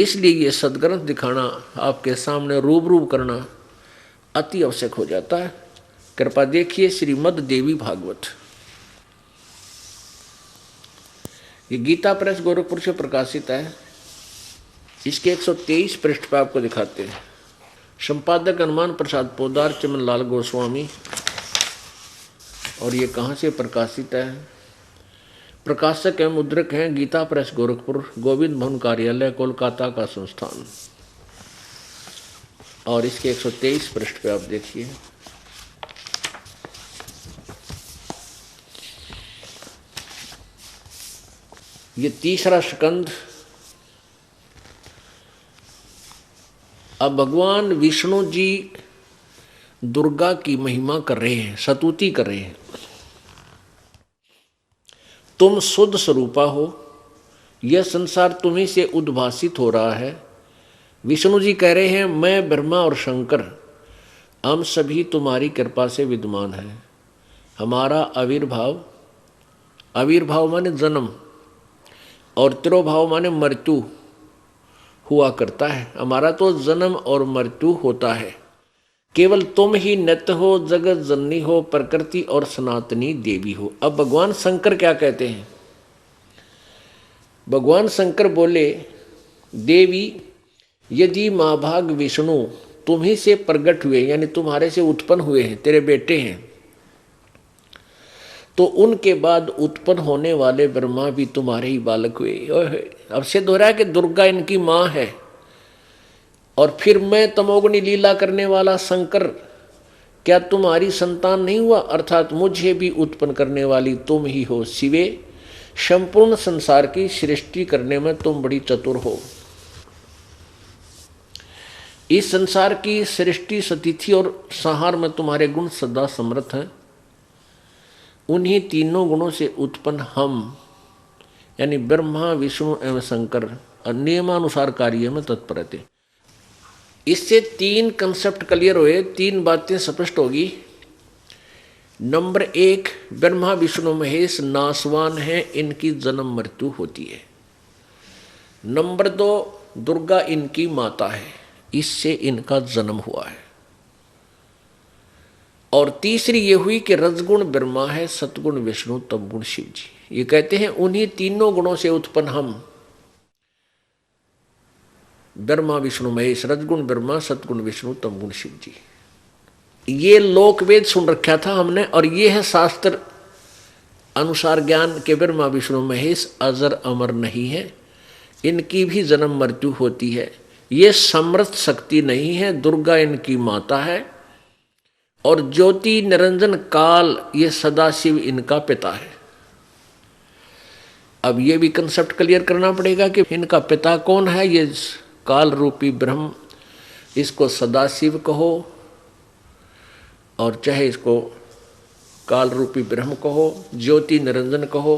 इसलिए ये सदग्रंथ दिखाना, आपके सामने रूबरू करना अति आवश्यक हो जाता है। कृपा देखिए श्रीमद् देवी भागवत, ये गीता प्रेस गोरखपुर से प्रकाशित है। इसके 123 पृष्ठ पर आपको दिखाते हैं। संपादक हनुमान प्रसाद पोदार, चमनलाल गोस्वामी। और ये कहाँ से प्रकाशित है? प्रकाशक एवं मुद्रक हैं गीता प्रेस गोरखपुर, गोविंद भवन कार्यालय, कोलकाता का संस्थान। और इसके 123 पृष्ठ पे आप देखिए, ये तीसरा स्कंद। अब भगवान विष्णु जी दुर्गा की महिमा कर रहे हैं, स्तुति कर रहे हैं। तुम शुद्ध स्वरूपा हो, यह संसार तुम्ही से उद्भासित हो रहा है। विष्णु जी कह रहे हैं, मैं ब्रह्मा और शंकर हम सभी तुम्हारी कृपा से विद्यमान हैं। हमारा आविर्भाव, आविर्भाव माने जन्म, और तिरोभाव माने मृत्यु हुआ करता है। हमारा तो जन्म और मृत्यु होता है। केवल तुम ही नित्य हो, जगत जननी हो, प्रकृति और सनातनी देवी हो। अब भगवान शंकर क्या कहते हैं? भगवान शंकर बोले, देवी यदि महाभाग विष्णु तुम्ही से प्रकट हुए, यानी तुम्हारे से उत्पन्न हुए हैं, तेरे बेटे हैं, तो उनके बाद उत्पन्न होने वाले ब्रह्मा भी तुम्हारे ही बालक हुए। अब सिद्ध हो रहा है कि दुर्गा इनकी माँ है। और फिर मैं तमोगुणी लीला करने वाला शंकर क्या तुम्हारी संतान नहीं हुआ? अर्थात मुझे भी उत्पन्न करने वाली तुम ही हो शिवे। संपूर्ण संसार की सृष्टि करने में तुम बड़ी चतुर हो। इस संसार की सृष्टि, स्थिति और संहार में तुम्हारे गुण सदा समर्थ हैं। उन्हीं तीनों गुणों से उत्पन्न हम, यानी ब्रह्मा विष्णु एवं शंकर नियमानुसार कार्य में तत्पर रहते। इससे तीन कंसेप्ट क्लियर हुए, तीन बातें स्पष्ट होगी। नंबर 1, ब्रह्मा विष्णु महेश नासवान है, इनकी जन्म मृत्यु होती है। नंबर 2, दुर्गा इनकी माता है, इससे इनका जन्म हुआ है। और तीसरी ये हुई कि रजगुण ब्रह्मा है, सतगुण विष्णु, तमगुण शिव जी। ये कहते हैं उन्हीं तीनों गुणों से उत्पन्न हम, ब्रह्मा विष्णु महेश, रजगुण ब्रह्मा, सतगुण विष्णु, तमगुण शिव जी। ये लोकवेद सुन रखा था हमने, और ये है शास्त्र अनुसार ज्ञान के ब्रह्मा विष्णु महेश अजर अमर नहीं है, इनकी भी जन्म मृत्यु होती है। ये समर्थ शक्ति नहीं है, दुर्गा इनकी माता है। और ज्योति निरंजन काल, ये सदाशिव इनका पिता है। अब ये भी कंसेप्ट क्लियर करना पड़ेगा कि इनका पिता कौन है। ये काल रूपी ब्रह्म, इसको सदाशिव कहो और चाहे इसको काल रूपी ब्रह्म कहो, ज्योति निरंजन कहो,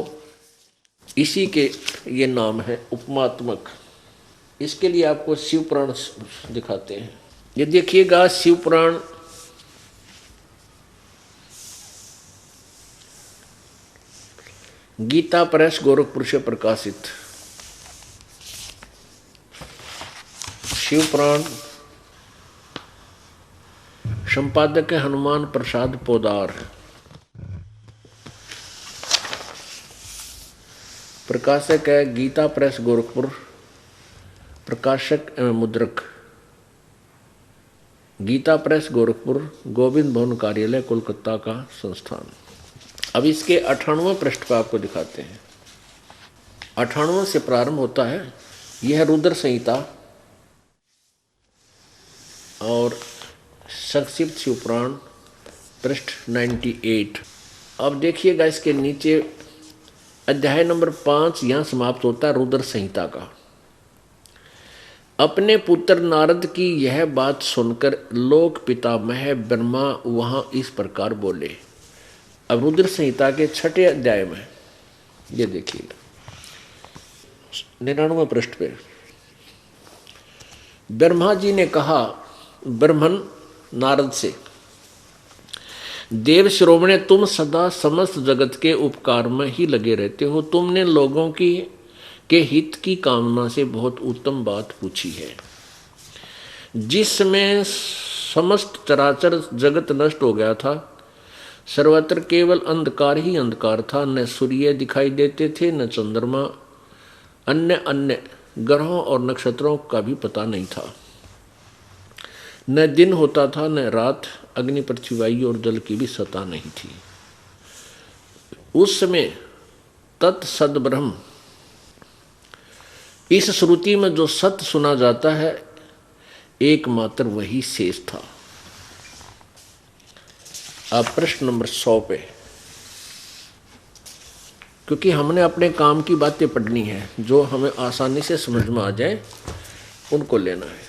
इसी के ये नाम है उपमात्मक। इसके लिए आपको शिव पुराण दिखाते हैं। ये देखिएगा शिव पुराण गीता प्रेस गोरखपुर से प्रकाशित शिव पुराण, संपादक है हनुमान प्रसाद पोदार, प्रकाशक है गीता प्रेस गोरखपुर, प्रकाशक एवं मुद्रक गीता प्रेस गोरखपुर, गोविंद भवन कार्यालय, कोलकाता का संस्थान। अब इसके 98वें पृष्ठ पर आपको दिखाते हैं। 98 से प्रारंभ होता है। यह है रुद्र संहिता और संक्षिप्त शिव पुराण, पृष्ठ 98। अब देखिएगा इसके नीचे अध्याय नंबर 5 यहाँ समाप्त होता है रुद्र संहिता का। अपने पुत्र नारद की यह बात सुनकर लोक पितामह ब्रह्मा वहाँ इस प्रकार बोले। अब रुद्र संहिता के 6ठे अध्याय में ये देखिएगा 99वें पृष्ठ पे ब्रह्मा जी ने कहा ब्रह्मन नारद से, देव श्रोमणे, तुम सदा समस्त जगत के उपकार में ही लगे रहते हो। तुमने लोगों की के हित की कामना से बहुत उत्तम बात पूछी है। जिसमें समस्त चराचर जगत नष्ट हो गया था, सर्वत्र केवल अंधकार ही अंधकार था, न सूर्य दिखाई देते थे, न चंद्रमा, अन्य अन्य ग्रहों और नक्षत्रों का भी पता नहीं था, न दिन होता था न रात, अग्नि पृथ्वी वायु और जल की भी सत्ता नहीं थी। उस समय तत्सद ब्रह्म, इस श्रुति में जो सत्य सुना जाता है एकमात्र वही शेष था। अब प्रश्न नंबर 100 पे, क्योंकि हमने अपने काम की बातें पढ़नी है, जो हमें आसानी से समझ में आ जाए उनको लेना है,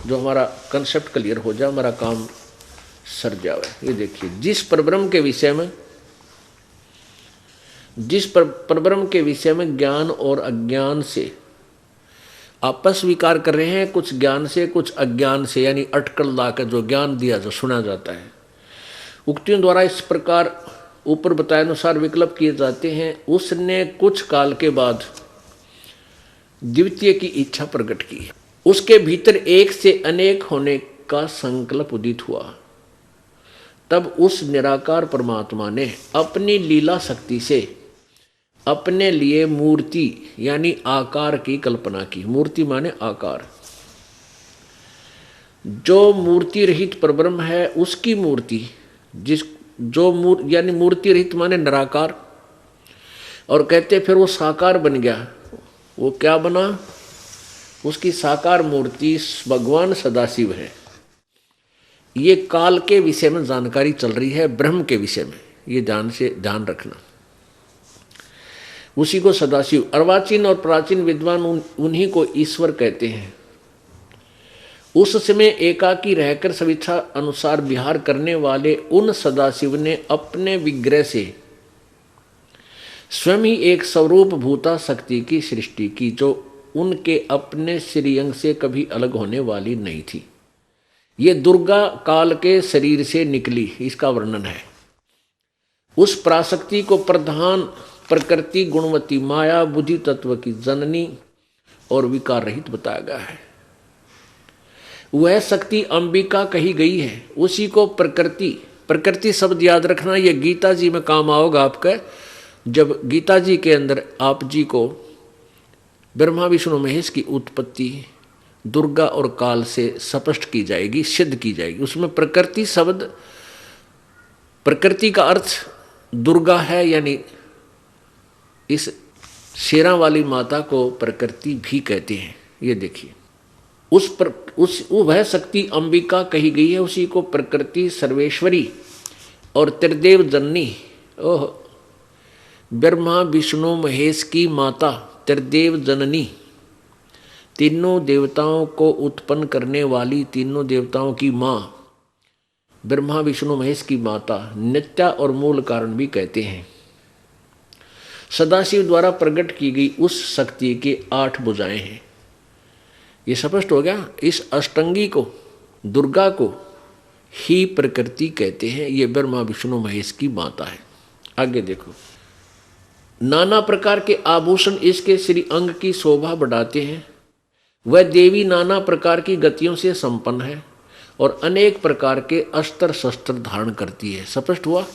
जो हमारा कंसेप्ट क्लियर हो जाए, हमारा काम सर जावे। ये देखिए, जिस परब्रह्म के विषय में ज्ञान और अज्ञान से आपस विकार कर रहे हैं, कुछ ज्ञान से कुछ अज्ञान से, यानी अटकल लाकर जो ज्ञान दिया जो सुना जाता है, उक्तियों द्वारा इस प्रकार ऊपर बताए अनुसार विकल्प किए जाते हैं। उसने कुछ काल के बाद द्वितीय की इच्छा प्रकट की, उसके भीतर एक से अनेक होने का संकल्प उदित हुआ। तब उस निराकार परमात्मा ने अपनी लीला शक्ति से अपने लिए मूर्ति यानी आकार की कल्पना की। मूर्ति माने आकार। जो मूर्ति रहित परब्रह्म है उसकी मूर्ति, यानी मूर्ति रहित माने निराकार, और कहते फिर वो साकार बन गया। वो क्या बना? उसकी साकार मूर्ति भगवान सदाशिव है। ये काल के विषय में जानकारी चल रही है, ब्रह्म के विषय में, ये ध्यान रखना। उसी को सदाशिव, अर्वाचीन और प्राचीन विद्वान उन्हीं को ईश्वर कहते हैं। उस समय एकाकी रहकर स्वेच्छा अनुसार विहार करने वाले उन सदाशिव ने अपने विग्रह से स्वयं ही एक स्वरूप भूता शक्ति की सृष्टि की, जो उनके अपने श्रीअंग से कभी अलग होने वाली नहीं थी। ये दुर्गा काल के शरीर से निकली, इसका वर्णन है। उस पराशक्ति को प्रधान प्रकृति गुणवती माया बुद्धि तत्व की जननी और विकार रहित बताया गया है। वह शक्ति अंबिका कही गई है। उसी को प्रकृति शब्द याद रखना, यह गीता जी में काम आओगा आपका। जब गीता जी के अंदर आप जी को ब्रह्मा विष्णु महेश की उत्पत्ति दुर्गा और काल से स्पष्ट की जाएगी, सिद्ध की जाएगी। उसमें प्रकृति शब्द, प्रकृति का अर्थ दुर्गा है, यानी इस शेरा वाली माता को प्रकृति भी कहते हैं। ये देखिए, वह शक्ति अंबिका कही गई है। उसी को प्रकृति सर्वेश्वरी और त्रिदेव जननी, ओह, ब्रह्मा विष्णु महेश की माता त्रिदेव जननी, तीनों देवताओं को उत्पन्न करने वाली, तीनों देवताओं की माँ, ब्रह्मा विष्णु महेश की माता, नित्या और मूल कारण भी कहते हैं। सदाशिव द्वारा प्रकट की गई उस शक्ति के 8 भुजाएं हैं। ये स्पष्ट हो गया। इस अष्टंगी को, दुर्गा को ही प्रकृति कहते हैं। ये ब्रह्मा विष्णु महेश की माता है। आगे देखो, नाना प्रकार के आभूषण इसके श्री अंग की शोभा बढ़ाते हैं। वह देवी नाना प्रकार की गतियों से संपन्न है और अनेक प्रकार के अस्त्र शस्त्र धारण करती है। स्पष्ट हुआ।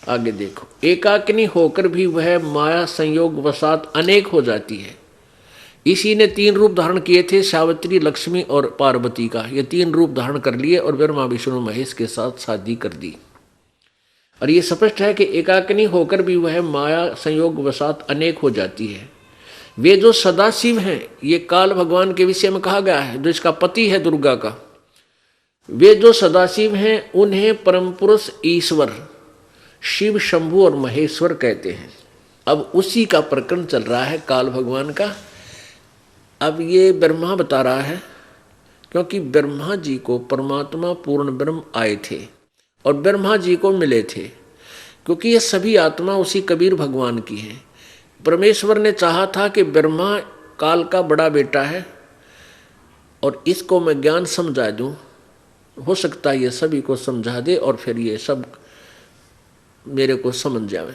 आगे देखो, एकाकिनी होकर भी वह माया संयोग वसात अनेक हो जाती है। इसी ने 3 रूप धारण किए थे, सावित्री, लक्ष्मी और पार्वती का। ये 3 रूप धारण कर लिए और ब्रह्मा विष्णु महेश के साथ शादी कर दी। और ये स्पष्ट है कि एकाकिनी होकर भी वह माया संयोग वसात अनेक हो जाती है। वे जो सदाशिव हैं, ये काल भगवान के विषय में कहा गया है, जो इसका पति है दुर्गा का। वे जो सदाशिव हैं उन्हें परम पुरुष ईश्वर शिव, शंभु और महेश्वर कहते हैं। अब उसी का प्रकरण चल रहा है काल भगवान का। अब ये ब्रह्मा बता रहा है, क्योंकि ब्रह्मा जी को परमात्मा पूर्ण ब्रह्म आए थे और ब्रह्मा जी को मिले थे, क्योंकि ये सभी आत्मा उसी कबीर भगवान की हैं। परमेश्वर ने चाहा था कि ब्रह्मा काल का बड़ा बेटा है और इसको मैं ज्ञान समझा दूं, हो सकता है ये सभी को समझा दे और फिर ये सब मेरे को समझ जावे।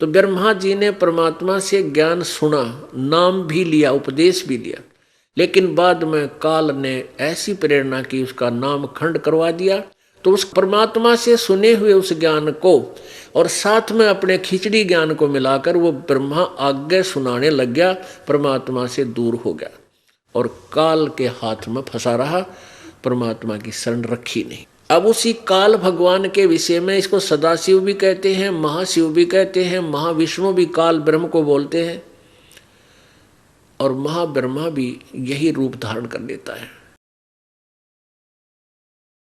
तो ब्रह्मा जी ने परमात्मा से ज्ञान सुना, नाम भी लिया, उपदेश भी लिया, लेकिन बाद में काल ने ऐसी प्रेरणा की उसका नाम खंड करवा दिया। तो उस परमात्मा से सुने हुए उस ज्ञान को और साथ में अपने खिचड़ी ज्ञान को मिलाकर वो ब्रह्मा आगे सुनाने लग गया, परमात्मा से दूर हो गया और काल के हाथ में फंसा रहा, परमात्मा की शरण रखी नहीं। अब उसी काल भगवान के विषय में इसको सदाशिव भी कहते हैं, महाशिव भी कहते हैं, महाविष्णु भी काल ब्रह्म को बोलते हैं और महाब्रह्मा भी यही रूप धारण कर लेता है।